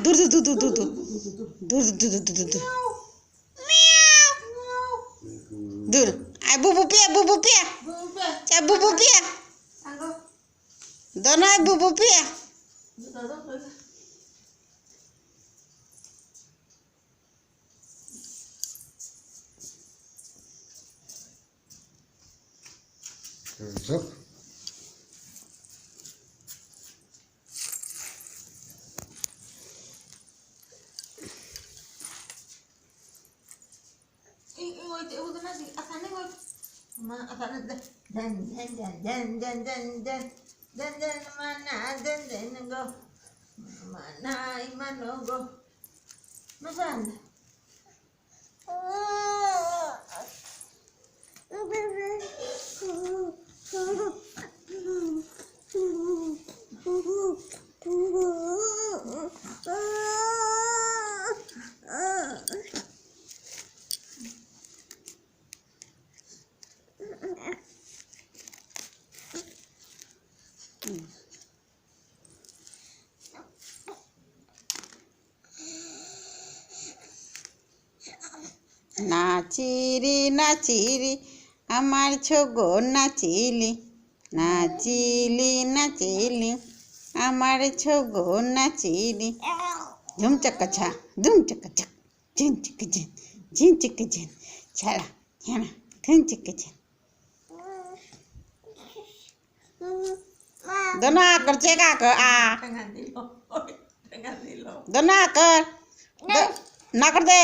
दूर दूर दूर दूर दूर दूर दूर दूर दूर दूर दूर आई बुबू पिया चाहे बुबू पिया दोनों आई बुबू पिया नाचिरी আমার ছগো নাচিলি নাচিলি আমার ছগো নাচিলি ঝুম চকা ছা ধুম চকা চক ঝিন চিক ঝিন ছাড়া ছাড়া ধুম চিক ঝিন दोनों आकर चेका कर दोनों आकर ना कर दे